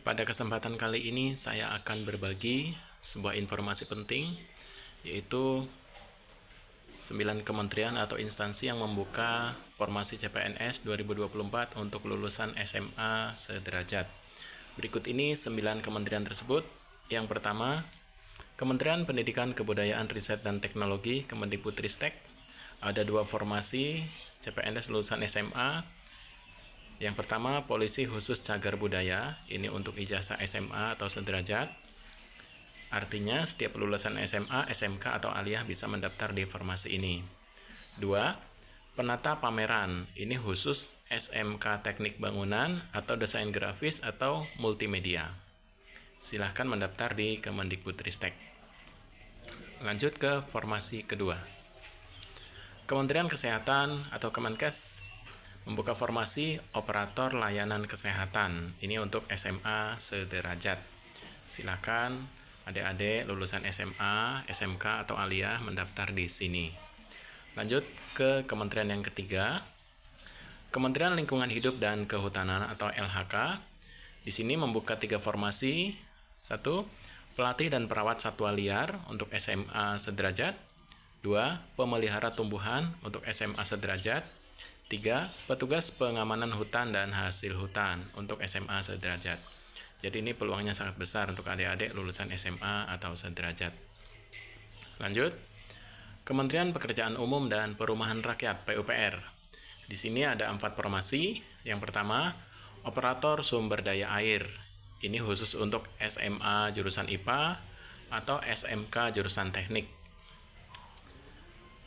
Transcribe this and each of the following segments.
Pada kesempatan kali ini saya akan berbagi sebuah informasi penting, yaitu 9 kementerian atau instansi yang membuka formasi CPNS 2024 untuk lulusan SMA sederajat. Berikut ini 9 kementerian tersebut. Yang pertama, Kementerian Pendidikan, Kebudayaan, Riset, dan Teknologi, Kemendikbudristek. Ada 2 formasi CPNS lulusan SMA. Yang pertama, Polisi Khusus Cagar Budaya, ini untuk ijazah SMA atau sederajat. Artinya, setiap lulusan SMA, SMK, atau aliyah bisa mendaftar di formasi ini. 2. Penata Pameran, ini khusus SMK Teknik Bangunan atau Desain Grafis atau Multimedia. Silahkan mendaftar di Kemendikbudristek. Lanjut ke formasi kedua. Kementerian Kesehatan atau Kemenkes membuka formasi Operator Layanan Kesehatan. Ini untuk SMA sederajat. Silakan adik-adik lulusan SMA, SMK, atau aliyah mendaftar di sini. Lanjut ke kementerian yang ketiga. Kementerian Lingkungan Hidup dan Kehutanan atau LHK. Di sini membuka 3 formasi. 1. Pelatih dan perawat satwa liar untuk SMA sederajat. 2. Pemelihara tumbuhan untuk SMA sederajat. 3. Petugas pengamanan hutan dan hasil hutan untuk SMA sederajat. Jadi ini peluangnya sangat besar untuk adik-adik lulusan SMA atau sederajat. Lanjut, Kementerian Pekerjaan Umum dan Perumahan Rakyat (PUPR). Di sini ada 4 formasi. Yang pertama, Operator Sumber Daya Air. Ini khusus untuk SMA jurusan IPA atau SMK jurusan Teknik.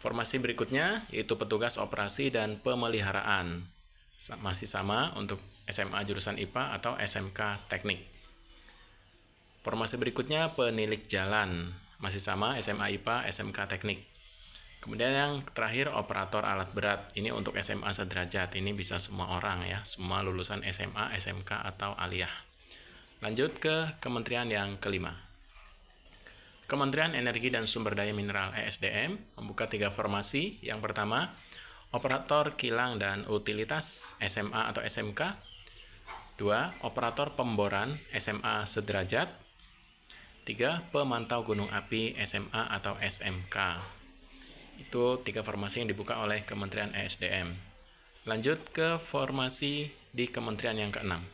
Formasi berikutnya yaitu Petugas Operasi dan Pemeliharaan. Masih sama untuk SMA jurusan IPA atau SMK Teknik. Formasi berikutnya Penilik Jalan. Masih sama SMA IPA, SMK Teknik. Kemudian yang terakhir Operator Alat Berat. Ini untuk SMA sederajat. Ini bisa semua orang ya, semua lulusan SMA, SMK, atau aliyah. Lanjut ke kementerian yang kelima. Kementerian Energi dan Sumber Daya Mineral (ESDM) membuka 3 formasi. Yang pertama, Operator Kilang dan Utilitas SMA atau SMK. 2. Operator Pemboran SMA sederajat. 3. Pemantau Gunung Api SMA atau SMK. Itu 3 formasi yang dibuka oleh Kementerian ESDM. Lanjut ke formasi di kementerian yang keenam.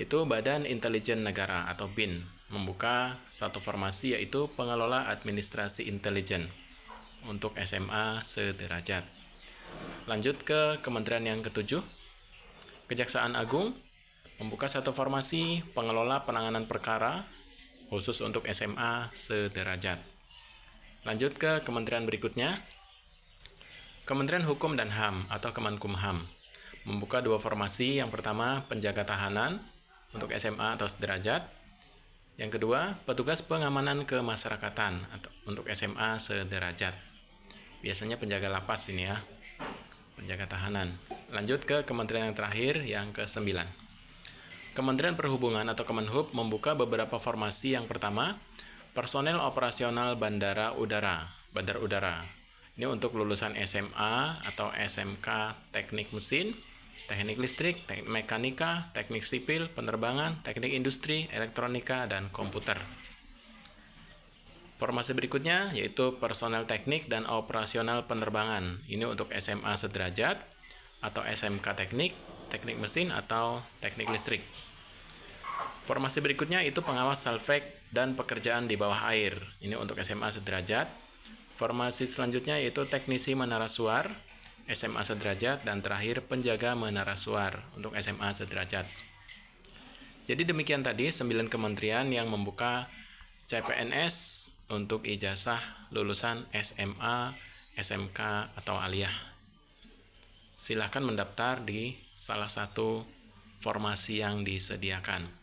Itu Badan Intelijen Negara atau BIN membuka 1 formasi yaitu Pengelola Administrasi Intelijen untuk SMA sederajat. Lanjut ke kementerian yang ketujuh. Kejaksaan Agung membuka 1 formasi Pengelola Penanganan Perkara khusus untuk SMA sederajat. Lanjut ke kementerian berikutnya. Kementerian Hukum dan HAM atau Kemenkumham membuka 2 formasi. Yang pertama, Penjaga Tahanan untuk SMA atau sederajat. Yang kedua, Petugas Pengamanan Kemasyarakatan atau untuk SMA sederajat. Biasanya penjaga lapas ini ya, penjaga tahanan. Lanjut ke kementerian yang terakhir, yang ke-9. Kementerian Perhubungan atau Kemenhub membuka beberapa formasi. Yang pertama, Personel Operasional Bandara Udara, Bandar Udara. Ini untuk lulusan SMA atau SMK Teknik Mesin, Teknik Listrik, Teknik Mekanika, Teknik Sipil, Penerbangan, Teknik Industri, Elektronika, dan Komputer. Formasi berikutnya yaitu Personel Teknik dan Operasional Penerbangan. Ini untuk SMA sederajat atau SMK Teknik, Teknik Mesin, atau Teknik Listrik. Formasi berikutnya itu Pengawas Salvek dan Pekerjaan di Bawah Air. Ini untuk SMA sederajat. Formasi selanjutnya yaitu Teknisi Menara Suar, SMA sederajat, dan terakhir Penjaga Menara Suar untuk SMA sederajat. Jadi demikian tadi 9 kementerian yang membuka CPNS untuk ijazah lulusan SMA, SMK, atau aliyah. Silahkan mendaftar di salah satu formasi yang disediakan.